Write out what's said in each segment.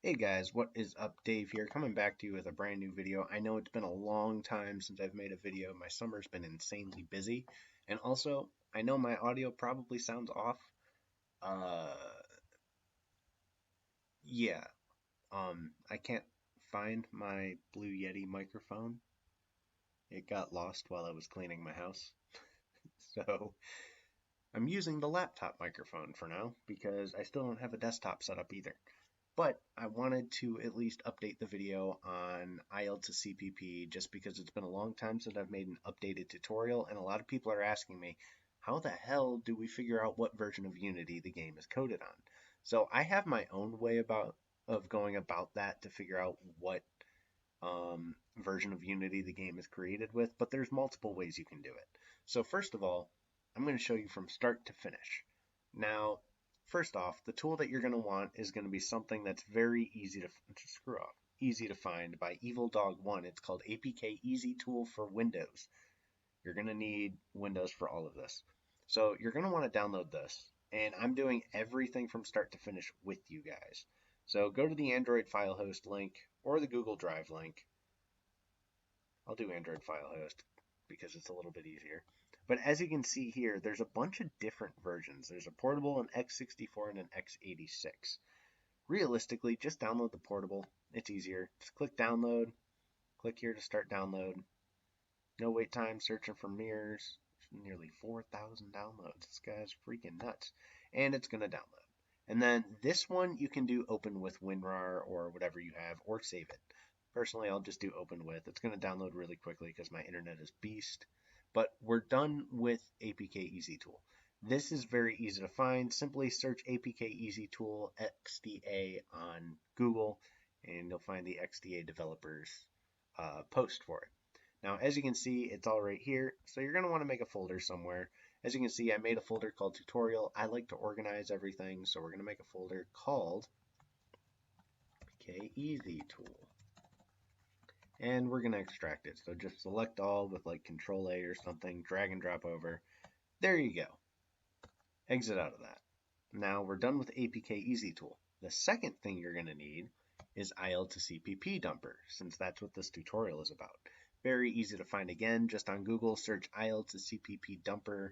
Hey guys, what is up? Dave here, coming back to you with a brand new video. I know it's been a long time since I've made a video. My summer's been insanely busy. And also, I know my audio probably sounds off. Uh, yeah, I can't find my Blue Yeti microphone. It got lost while I was cleaning my house. So, I'm using the laptop microphone for now because I still don't have a desktop set up either. But I wanted to at least update the video on IL2CPP just because it's been a long time since I've made an updated tutorial, and a lot of people are asking me, how the hell do we figure out what version of Unity the game is coded on? So I have my own way of going about that to figure out what version of Unity the game is created with, but there's multiple ways you can do it. So first of all, I'm going to show you from start to finish. Now, first off, the tool that you're going to want is going to be something that's very easy to find by Evil Dog 1. It's called APK Easy Tool for Windows. You're going to need Windows for all of this. So you're going to want to download this, and I'm doing everything from start to finish with you guys. So go to the Android file host link or the Google Drive link. I'll do Android file host because it's a little bit easier. But as you can see here, there's a bunch of different versions. There's a portable, an x64, and an x86. Realistically, just download the portable. It's easier. Just click download. Click here to start download. No wait time, searching for mirrors. Nearly 4,000 downloads. This guy's freaking nuts. And it's going to download. And then this one you can do open with WinRAR or whatever you have, or save it. Personally, I'll just do open with. It's going to download really quickly because my internet is beast. But we're done with APK Easy Tool. This is very easy to find. Simply search APK Easy Tool XDA on Google, and you'll find the XDA developers post for it. Now, as you can see, it's all right here. So you're going to want to make a folder somewhere. As you can see, I made a folder called Tutorial. I like to organize everything, so we're going to make a folder called APK Easy Tool. And we're going to extract it. So just select all with like Control A or something, drag and drop over. There you go. Exit out of that. Now we're done with APK Easy Tool. The second thing you're going to need is IL2CPP dumper, since that's what this tutorial is about. Very easy to find again. Just on Google, search IL2CPP dumper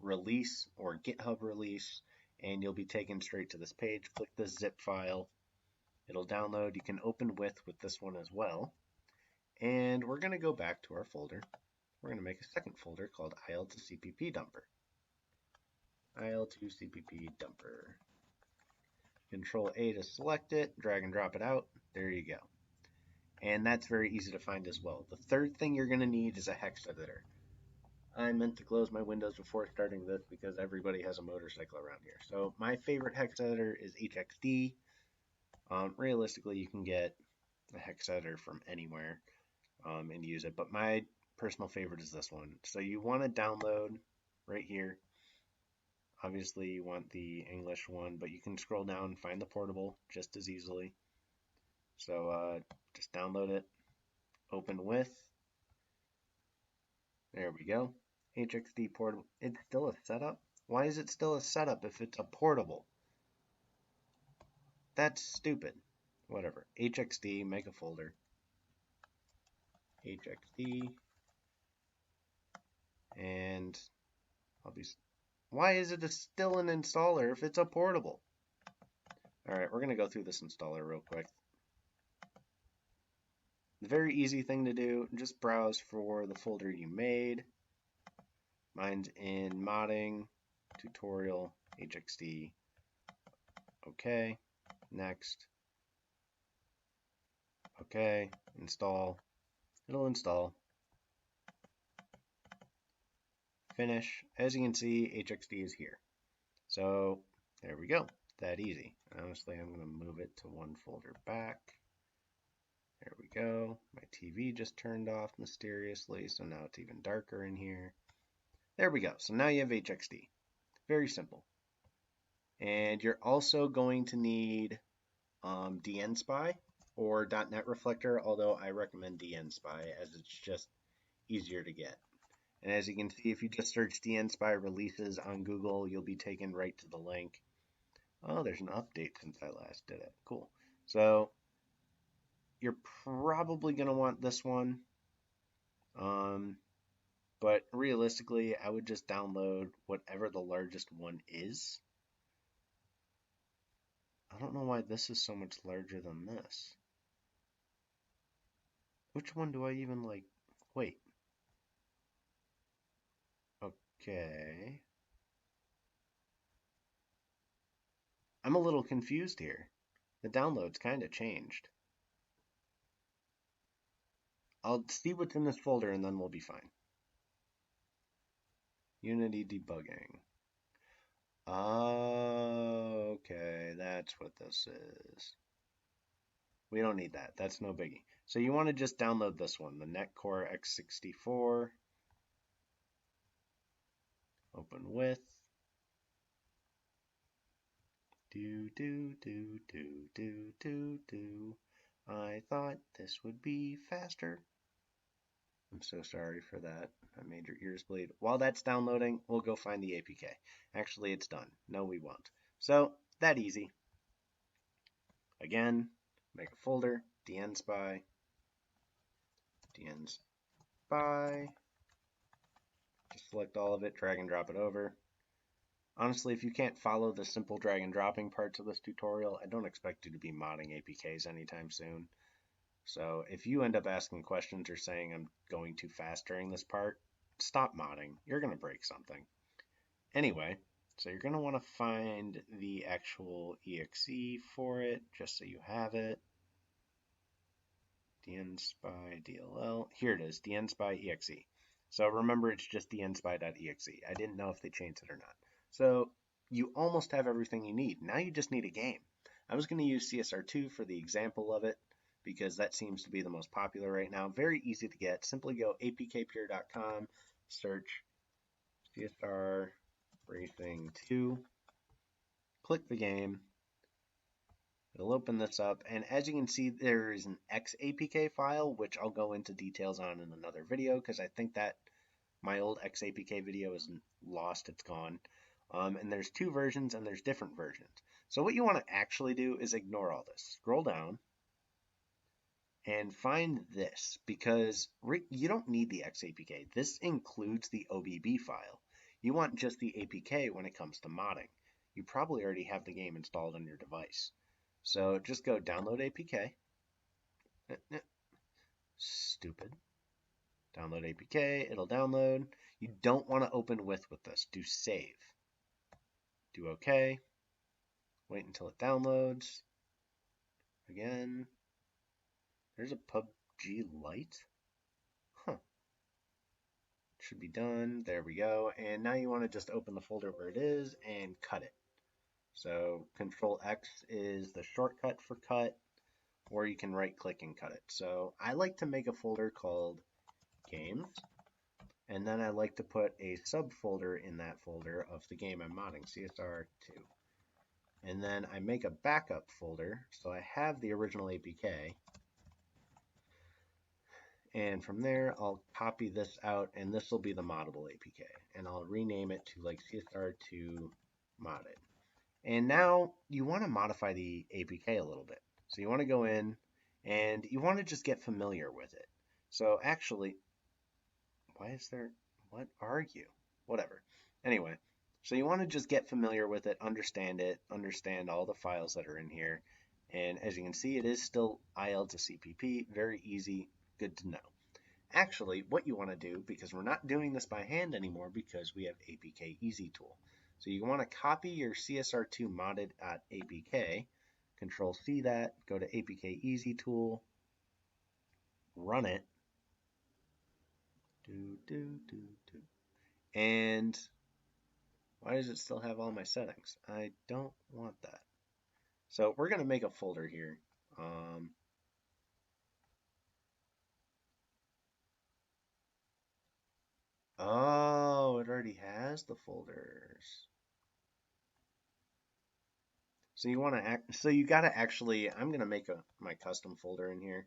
release or GitHub release, and you'll be taken straight to this page. Click the zip file. It'll download. You can open with this one as well. And we're going to go back to our folder. We're going to make a second folder called IL2CPP dumper. IL2CPP dumper. Control A to select it, drag and drop it out. There you go. And that's very easy to find as well. The third thing you're going to need is a Hex Editor. I meant to close my windows before starting this because everybody has a motorcycle around here. So my favorite Hex Editor is HXD. Realistically, you can get a Hex Editor from anywhere and use it, but my personal favorite is this one. So you want to download right here. Obviously, you want the English one, but you can scroll down and find the portable just as easily. So just download it, open with. There we go. HXD portable. It's still a setup? Why is it still a setup if it's a portable? That's stupid. Whatever. HXD, make a folder. HXD. And why is it still an installer if it's a portable? Alright, we're going to go through this installer real quick. The very easy thing to do, just browse for the folder you made. Mine's in modding, tutorial, HXD. Okay, next. Okay, install. It'll install. Finish. As you can see, HXD is here. So there we go. That easy. Honestly, I'm going to move it to one folder back. There we go. My TV just turned off mysteriously, so now it's even darker in here. There we go. So now you have HXD. Very simple. And you're also going to need DNSpy or .NET Reflector, although I recommend DNSpy as it's just easier to get. And as you can see, if you just search DNSpy releases on Google, you'll be taken right to the link. Oh, there's an update since I last did it. Cool. So you're probably going to want this one. But realistically, I would just download whatever the largest one is. I don't know why this is so much larger than this. Which one do I even like? Wait. Okay. I'm a little confused here. The downloads kind of changed. I'll see what's in this folder and then we'll be fine. Unity debugging. Oh, okay, that's what this is. We don't need that. That's no biggie. So you want to just download this one, the Netcore X64. Open with. Do. I thought this would be faster. I'm so sorry for that. I made your ears bleed. While that's downloading, we'll go find the APK. Actually, it's done. No, we won't. So, that easy. Again, make a folder, dnspy, just select all of it, drag and drop it over. Honestly, if you can't follow the simple drag and dropping parts of this tutorial, I don't expect you to be modding APKs anytime soon. So if you end up asking questions or saying I'm going too fast during this part, stop modding. You're going to break something. Anyway, so you're going to want to find the actual exe for it, just so you have it. dnspy dll. Here it is, dnspy exe. So remember, it's just dnspy.exe. I didn't know if they changed it or not. So you almost have everything you need. Now you just need a game. I was going to use CSR2 for the example of it because that seems to be the most popular right now. Very easy to get. Simply go apkpure.com, search CSR Racing 2, click the game. It'll open this up, and as you can see, there is an XAPK file, which I'll go into details on in another video, because I think that my old XAPK video is lost, it's gone. And there's two versions, and there's different versions. So what you want to actually do is ignore all this. Scroll down, and find this, because you don't need the XAPK. This includes the OBB file. You want just the APK when it comes to modding. You probably already have the game installed on your device. So just go download APK. Stupid. Download APK, it'll download. You don't want to open with this. Do save. Do OK. Wait until it downloads. Again. There's a PUBG Lite. Huh. Should be done. There we go. And now you want to just open the folder where it is and cut it. So Control X is the shortcut for cut, or you can right click and cut it. So I like to make a folder called Games, and then I like to put a subfolder in that folder of the game I'm modding, CSR2. And then I make a backup folder, so I have the original APK. And from there, I'll copy this out, and this will be the moddable APK. And I'll rename it to like CSR2 modded. And now you want to modify the APK a little bit. So you want to go in, and you want to just get familiar with it. So actually, why is there, what are you? Whatever. Anyway, so you want to just get familiar with it, understand all the files that are in here. And as you can see, it is still IL2CPP, very easy, good to know. Actually, what you want to do, because we're not doing this by hand anymore because we have APK Easy Tool. So you want to copy your CSR2 modded.apk, Control C that, go to APK Easy Tool, run it, and why does it still have all my settings? I don't want that. So we're going to make a folder here. Oh, it already has the folders. So you want to you got to actually, I'm going to make my custom folder in here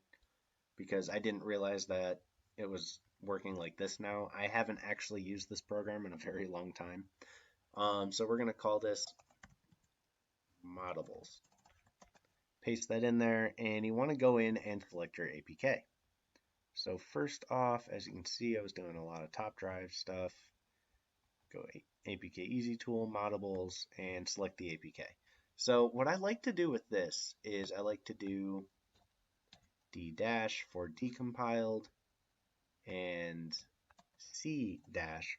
because I didn't realize that it was working like this now. I haven't actually used this program in a very long time. So we're going to call this moddables. Paste that in there, and you want to go in and select your APK. So first off, as you can see, I was doing a lot of top drive stuff. Go APK Easy Tool, Moddables, and select the APK. So what I like to do with this is I like to do D- for decompiled and C-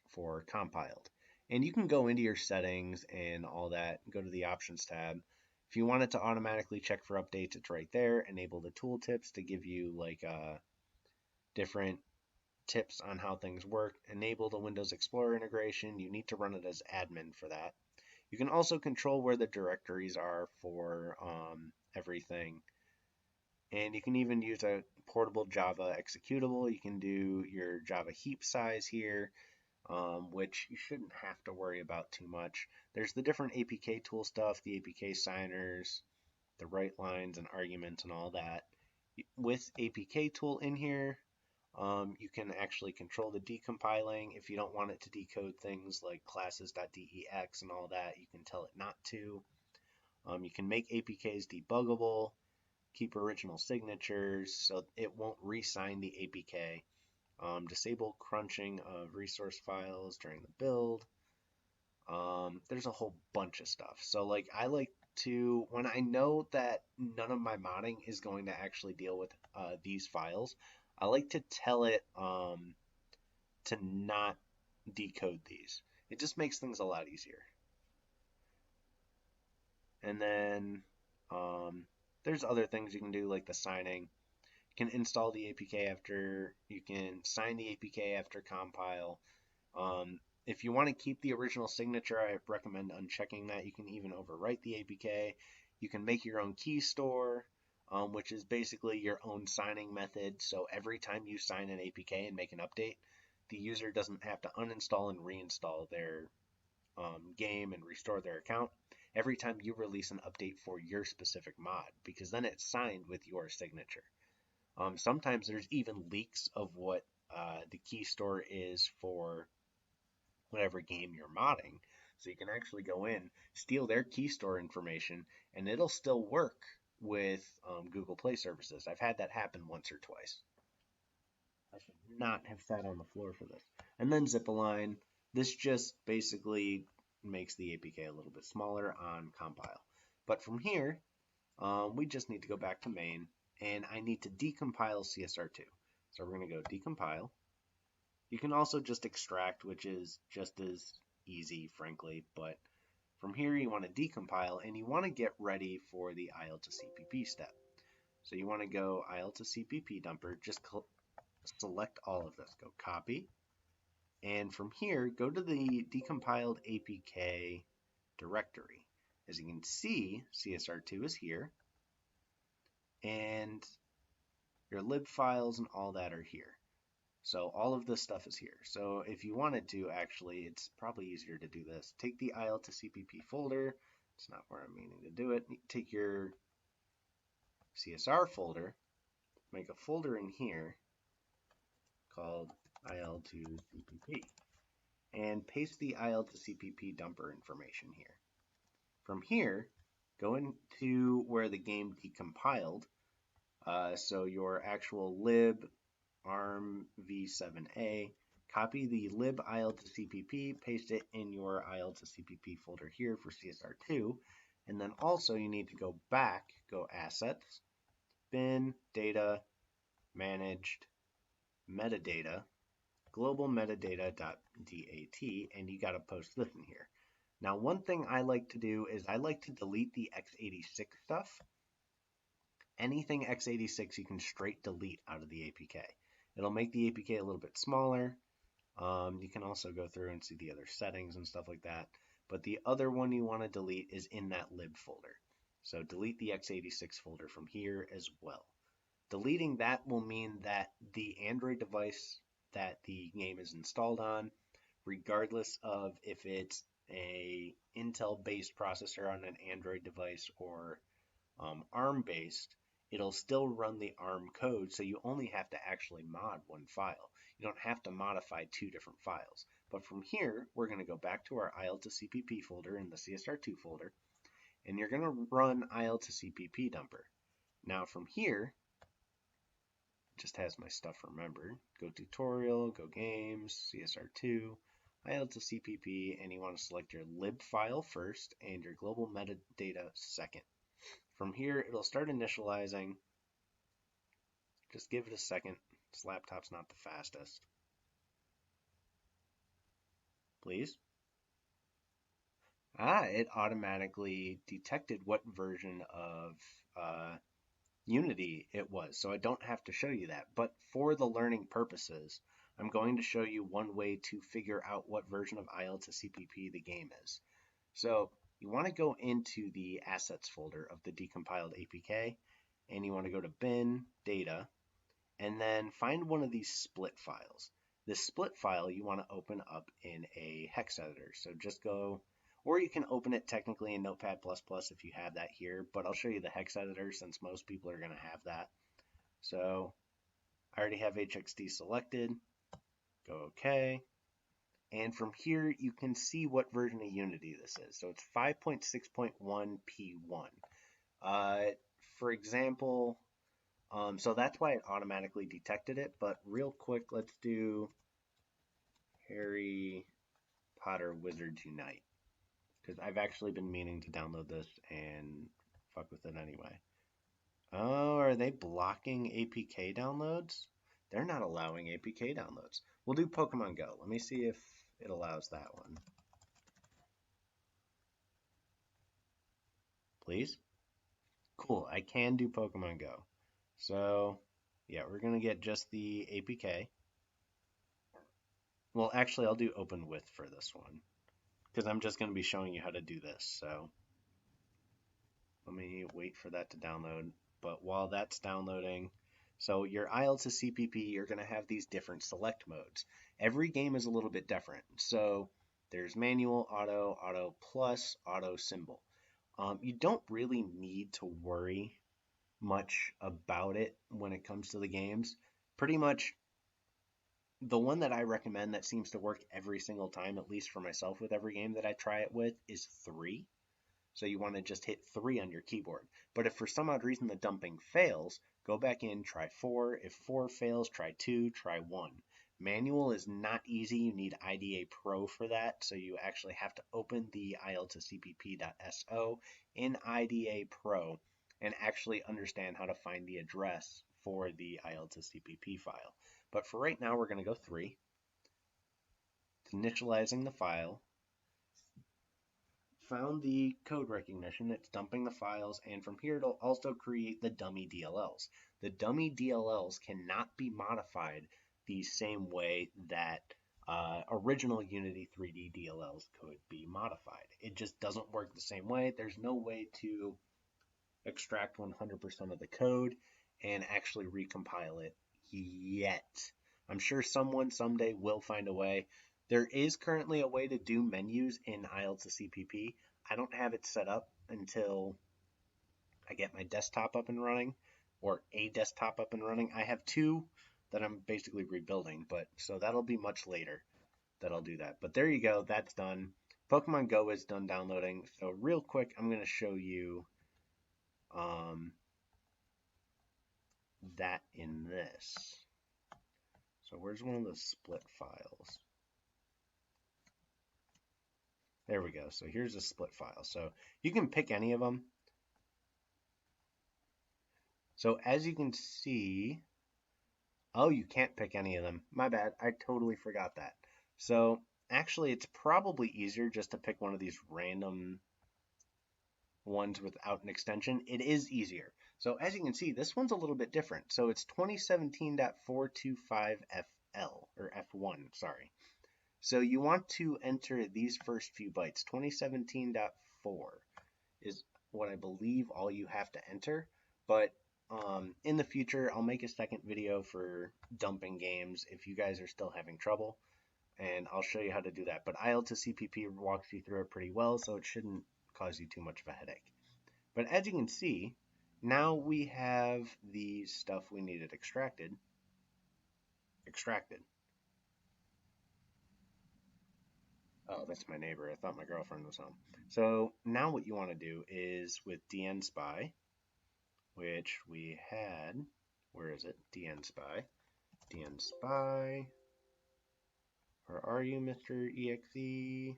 for compiled. And you can go into your settings and all that, go to the options tab. If you want it to automatically check for updates, it's right there. Enable the tooltips to give you like different tips on how things work. Enable the Windows Explorer integration. You need to run it as admin for that. You can also control where the directories are for everything. And you can even use a portable Java executable. You can do your Java heap size here, which you shouldn't have to worry about too much. There's the different APK tool stuff, the APK signers, the write lines and arguments and all that. With APK tool in here, you can actually control the decompiling. If you don't want it to decode things like classes.dex and all that, you can tell it not to. You can make APKs debuggable, keep original signatures so it won't re-sign the APK. Disable crunching of resource files during the build. There's a whole bunch of stuff. So like I like to, when I know that none of my modding is going to actually deal with these files, I like to tell it to not decode these. It just makes things a lot easier. And then there's other things you can do like the signing. You can install the APK after, you can sign the APK after compile. If you want to keep the original signature, I recommend unchecking that. You can even overwrite the APK. You can make your own key store, which is basically your own signing method. So every time you sign an APK and make an update, the user doesn't have to uninstall and reinstall their game and restore their account every time you release an update for your specific mod, because then it's signed with your signature. Sometimes there's even leaks of what the key store is for whatever game you're modding. So you can actually go in, steal their key store information, and it'll still work with Google Play services. I've had that happen once or twice. I should not have sat on the floor for this. And then zip align. This just basically makes the APK a little bit smaller on compile. But from here, we just need to go back to main, and I need to decompile CSR2. So we're going to go decompile. You can also just extract, which is just as easy, frankly, but from here you want to decompile, and you want to get ready for the IL2CPP step. So you want to go IL2CPP dumper, just select all of this, go copy, and from here, go to the decompiled APK directory. As you can see, CSR2 is here, and your lib files and all that are here. So all of this stuff is here. So if you wanted to, actually, it's probably easier to do this. Take the IL2CPP folder. It's not where I'm meaning to do it. Take your CSR folder, make a folder in here called IL2CPP, and paste the IL2CPP dumper information here. From here, go into where the game decompiled. So your actual lib arm v7a, copy the lib IL2CPP, paste it in your IL2CPP folder here for CSR2, and then also you need to go back, go assets, bin, data, managed, metadata, global metadata.dat, and you got to post this in here. Now, one thing I like to do is I like to delete the x86 stuff. Anything x86 you can straight delete out of the APK. It'll make the APK a little bit smaller. You can also go through and see the other settings and stuff like that. But the other one you want to delete is in that lib folder. So delete the x86 folder from here as well. Deleting that will mean that the Android device that the game is installed on, regardless of if it's a Intel-based processor on an Android device or ARM-based, it'll still run the ARM code, so you only have to actually mod one file. You don't have to modify two different files. But from here, we're going to go back to our IL2CPP folder in the CSR2 folder, and you're going to run IL2CPP dumper. Now from here, it just has my stuff remembered. Go tutorial, go games, CSR2, IL2CPP, and you want to select your lib file first and your global metadata second. From here, it'll start initializing. Just give it a second. This laptop's not the fastest. Please. It automatically detected what version of Unity it was, so I don't have to show you that. But for the learning purposes, I'm going to show you one way to figure out what version of IL2CPP the game is. So you want to go into the assets folder of the decompiled APK, and you want to go to bin, data, and then find one of these split files. This split file you want to open up in a Hex Editor. So just go, or you can open it technically in Notepad++ if you have that here, but I'll show you the Hex Editor since most people are going to have that. So I already have HXD selected. Go OK. And from here, you can see what version of Unity this is. So it's 5.6.1p1. For example, so that's why it automatically detected it. But real quick, let's do Harry Potter Wizards Unite, because I've actually been meaning to download this and fuck with it anyway. Oh, are they blocking APK downloads? They're not allowing APK downloads. We'll do Pokemon Go. Let me see if it allows that one. Please? Cool, I can do Pokemon Go. So, yeah, we're going to get just the APK. Well, actually, I'll do open with for this one, because I'm just going to be showing you how to do this. So let me wait for that to download. But while that's downloading, so your IL2CPP, you're going to have these different select modes. Every game is a little bit different. So there's manual, auto, auto plus, auto symbol. You don't really need to worry much about it when it comes to the games. Pretty much the one that I recommend that seems to work every single time, at least for myself with every game that I try it with, is 3. So you want to just hit 3 on your keyboard. But if for some odd reason the dumping fails, go back in, try 4. If 4 fails, try 2, try 1. Manual is not easy. You need IDA Pro for that. So you actually have to open the il2cpp.so in IDA Pro and actually understand how to find the address for the il2cpp file. But for right now, we're going to go 3. It's initializing the file. Found the code recognition, it's dumping the files, and from here it'll also create the dummy DLLs. The dummy DLLs cannot be modified the same way that original Unity 3D DLLs could be modified. It just doesn't work the same way. There's no way to extract 100% of the code and actually recompile it yet. I'm sure someone someday will find a way. There is currently a way to do menus in IL2CPP. I don't have it set up until I get my desktop up and running, or a desktop up and running. I have 2 that I'm basically rebuilding, but so that'll be much later that I'll do that. But there you go, that's done. Pokemon Go is done downloading. So real quick, I'm going to show you that in this. So where's one of the split files? There we go. So here's a split file. So you can pick any of them. So as you can see, oh, you can't pick any of them. My bad. I totally forgot that. So actually, it's probably easier just to pick one of these random ones without an extension. It is easier. So as you can see, this one's a little bit different. So it's 2017.425FL, or F1, sorry. So you want to enter these first few bytes. 2017.4 is what I believe all you have to enter. But in the future, I'll make a second video for dumping games if you guys are still having trouble. And I'll show you how to do that. But IL2CPP walks you through it pretty well, so it shouldn't cause you too much of a headache. But as you can see, now we have the stuff we needed extracted. Oh, that's my neighbor. I thought my girlfriend was home. So now what you want to do is with dnspy, which we had, where is it? DNSpy. DNSpy. Where are you, Mr. EXE?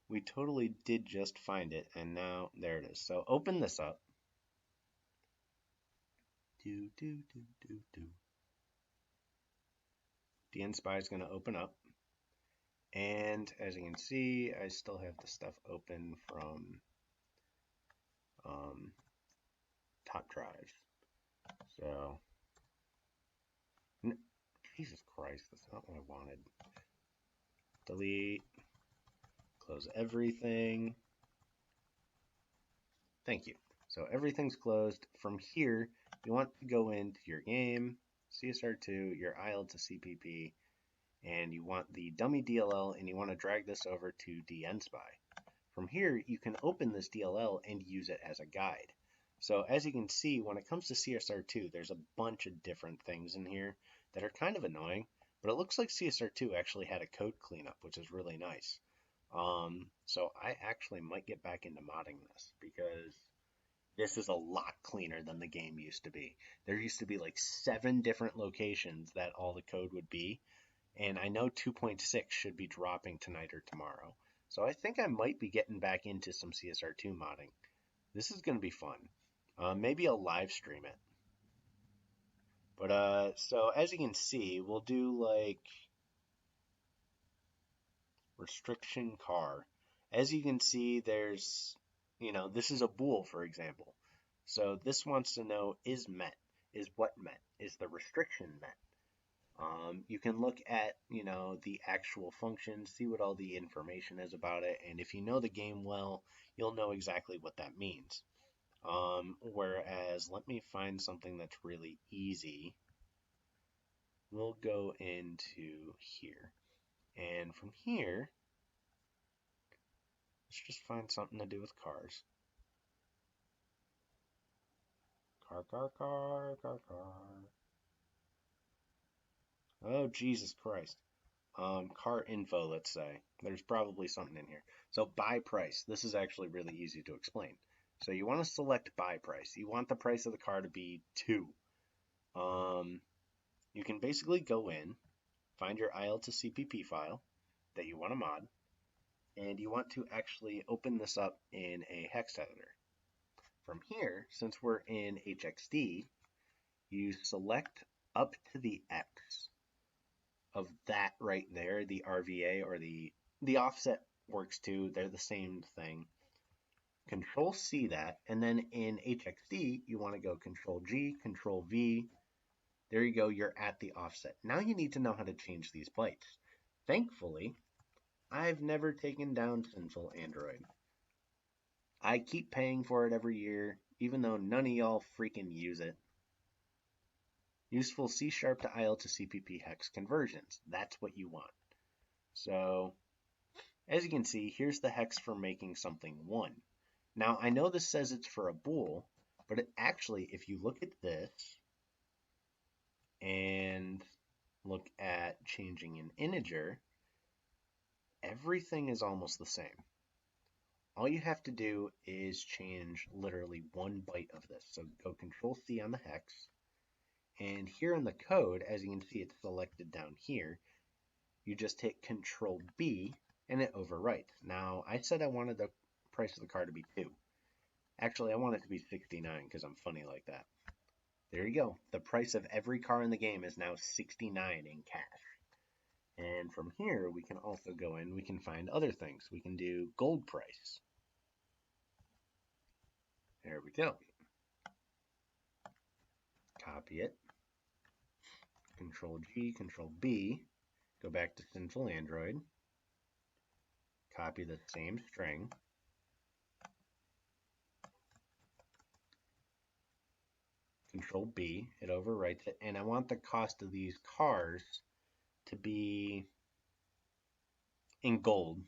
We totally did just find it, and now there it is. So open this up. DNSpy is going to open up. And as you can see, I still have the stuff open from top drive. So, Jesus Christ, that's not what I wanted. Delete, close everything. Thank you. So everything's closed. From here, you want to go into your game, CSR2, your IL2CPP, and you want the dummy DLL, and you want to drag this over to DNSpy. From here, you can open this DLL and use it as a guide. So as you can see, when it comes to CSR2, there's a bunch of different things in here that are kind of annoying, but it looks like CSR2 actually had a code cleanup, which is really nice. So I actually might get back into modding this because this is a lot cleaner than the game used to be. There used to be like 7 different locations that all the code would be, and I know 2.6 should be dropping tonight or tomorrow. So I think I might be getting back into some CSR2 modding. This is going to be fun. Maybe I'll live stream it. But so as you can see, we'll do like restriction car. As you can see, there's, this is a bool, for example. So this wants to know, is met? Is what met? Is the restriction met? You can look at, the actual function, see what all the information is about it, and if you know the game well, you'll know exactly what that means. Whereas, let me find something that's really easy. We'll go into here. And from here, let's just find something to do with cars. Car. Oh, Jesus Christ. Car info, let's say. There's probably something in here. So buy price. This is actually really easy to explain. So you want to select buy price. You want the price of the car to be 2. You can basically go in, find your IL2CPP file that you want to mod, and you want to actually open this up in a Hex Editor. From here, since we're in HXD, you select up to the X of that right there, the RVA or the offset works too. They're the same thing. Control C that, and then in HXD, you want to go Control G, Control V. There you go, you're at the offset. Now you need to know how to change these bytes. Thankfully, I've never taken down Sinful Android. I keep paying for it every year, even though none of y'all freaking use it. Useful C# to IL2CPP hex conversions. That's what you want. So, as you can see, here's the hex for making something 1. Now, I know this says it's for a bool, but it actually, if you look at this and look at changing an integer, everything is almost the same. All you have to do is change literally 1 byte of this. So go Control C on the hex. And here in the code, as you can see, it's selected down here. You just hit Control B and it overwrites. Now, I said I wanted the price of the car to be 2. Actually, I want it to be 69 because I'm funny like that. There you go. The price of every car in the game is now 69 in cash. And from here, we can also go in, we can find other things. We can do gold price. There we go. Copy it. Control G, Control B. Go back to Sinful Android. Copy the same string. Control B, it overwrites it, and I want the cost of these cars to be in gold.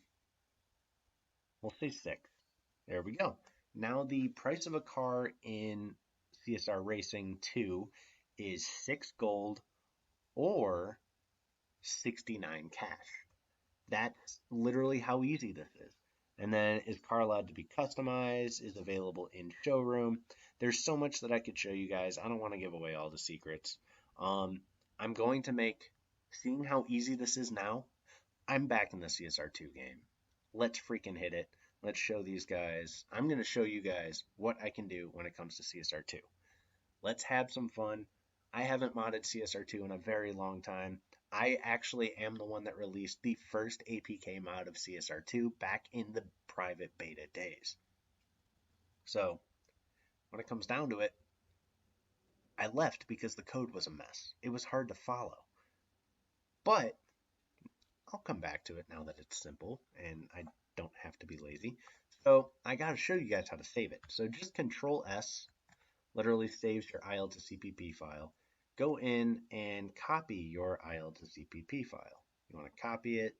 We'll say 6. There we go. Now the price of a car in CSR Racing 2 is 6 gold or 69 cash. That's literally how easy this is. And then, is car allowed to be customized? Is available in showroom? There's so much that I could show you guys. I don't want to give away all the secrets. I'm going to make, seeing how easy this is now, I'm back in the CSR2 game. Let's freaking hit it. Let's show these guys. I'm going to show you guys what I can do when it comes to CSR2. Let's have some fun. I haven't modded CSR2 in a very long time. I actually am the one that released the first APK mod of CSR2 back in the private beta days. So, when it comes down to it, I left because the code was a mess. It was hard to follow. But I'll come back to it now that it's simple and I don't have to be lazy. So I got to show you guys how to save it. So just Control S literally saves your IL2CPP file. Go in and copy your IL2CPP file. You want to copy it.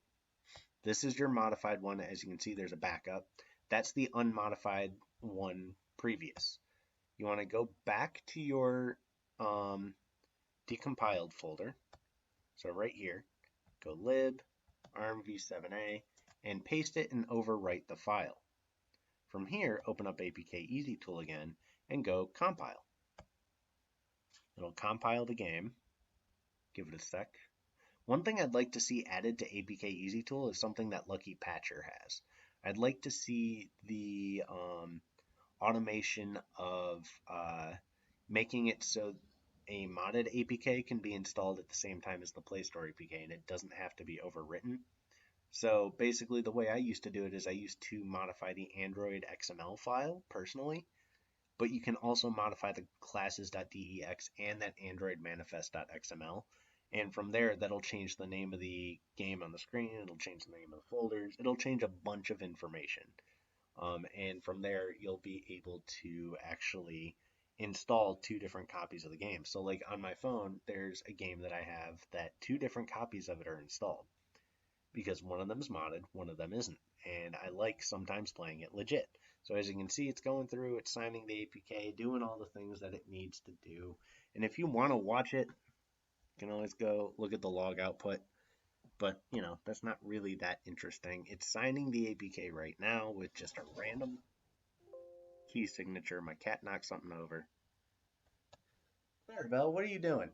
This is your modified one. As you can see, there's a backup. That's the unmodified one previous. You want to go back to your decompiled folder. So right here, go lib, arm v7a, and paste it and overwrite the file. From here, open up APK Easy Tool again and go compile. It'll compile the game. Give it a sec. One thing I'd like to see added to APK Easy Tool is something that Lucky Patcher has. I'd like to see the automation of making it so a modded APK can be installed at the same time as the Play Store APK, and it doesn't have to be overwritten. So basically the way I used to do it is I used to modify the Android XML file personally, but you can also modify the classes.dex and that Android manifest.xml. And from there, that'll change the name of the game on the screen. It'll change the name of the folders. It'll change a bunch of information. And from there, you'll be able to actually install 2 different copies of the game. So like on my phone, there's a game that I have that 2 different copies of it are installed because one of them is modded, one of them isn't. And I like sometimes playing it legit. So as you can see, it's going through, it's signing the APK, doing all the things that it needs to do. And if you want to watch it, you can always go look at the log output. But, you know, that's not really that interesting. It's signing the APK right now with just a random key signature. My cat knocked something over. Clarabelle, what are you doing?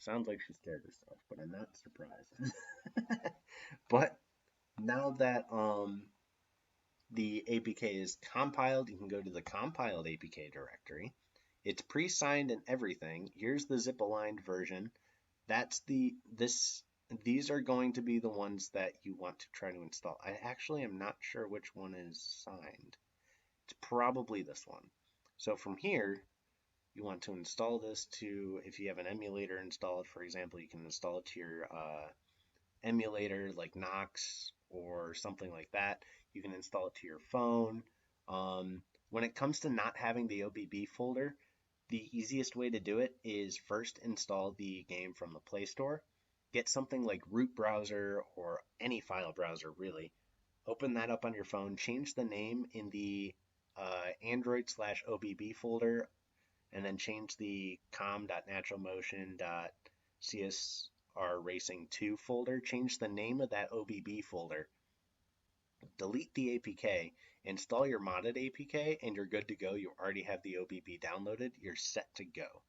Sounds like she scared herself, but I'm not surprised. But now that the APK is compiled, you can go to the compiled APK directory. It's pre-signed and everything. Here's the zip-aligned version. These are going to be the ones that you want to try to install. I actually am not sure which one is signed. It's probably this one. So from here, you want to install this to, if you have an emulator installed, for example, you can install it to your emulator like Nox or something like that. You can install it to your phone. When it comes to not having the OBB folder, the easiest way to do it is first install the game from the Play Store. Get something like root browser or any file browser really. Open that up on your phone. Change the name in the Android/OBB folder, and then change the com.naturalmotion.csrracing2 folder. Change the name of that OBB folder. Delete the APK, install your modded APK, and you're good to go. You already have the OBB downloaded. You're set to go.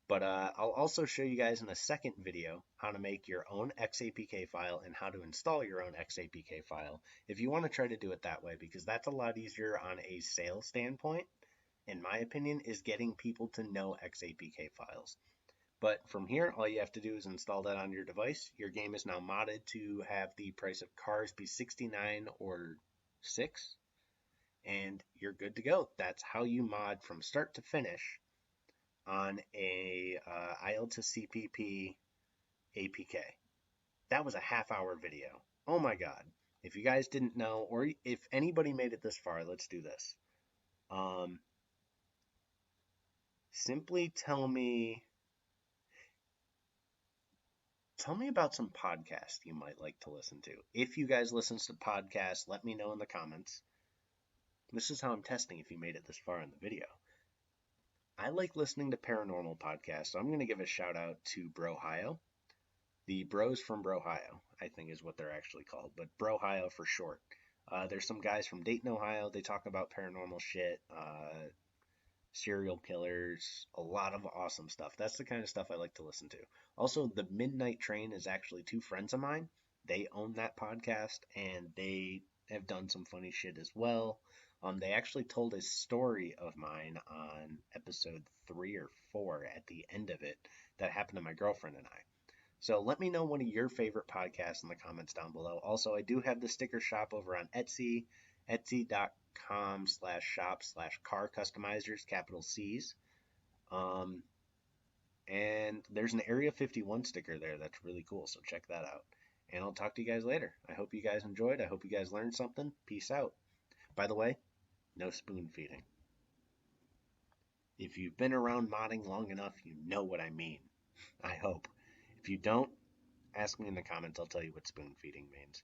But I'll also show you guys in a second video how to make your own XAPK file and how to install your own XAPK file if you want to try to do it that way, because that's a lot easier on a sales standpoint, in my opinion, is getting people to know XAPK files. But from here, all you have to do is install that on your device. Your game is now modded to have the price of cars be 69 or 6, and you're good to go. That's how you mod from start to finish on a IL2CPP APK. That was a half-hour video. Oh my god. If you guys didn't know, or if anybody made it this far, let's do this. Simply tell me about some podcasts you might like to listen to. If you guys listen to podcasts, let me know in the comments. This is how I'm testing if you made it this far in the video. I like listening to paranormal podcasts, so I'm going to give a shout out to Brohio. The Bros from Brohio, I think is what they're actually called, but Brohio for short. There's some guys from Dayton, Ohio. They talk about paranormal shit, serial killers, a lot of awesome stuff. That's the kind of stuff I like to listen to. Also, the Midnight Train is actually two friends of mine. They own that podcast and they have done some funny shit as well. They actually told a story of mine on episode 3 or 4 at the end of it that happened to my girlfriend and I. So let me know one of your favorite podcasts in the comments down below. Also, I do have the sticker shop over on Etsy, etsy.com/shop/car customizers, capital C's. Um, and there's an Area 51 sticker there that's really cool, so check that out. And I'll talk to you guys later. I hope you guys enjoyed. I hope you guys learned something. Peace out. By the way, no spoon feeding. If you've been around modding long enough, you know what I mean. I hope. If you don't, ask me in the comments. I'll tell you what spoon feeding means.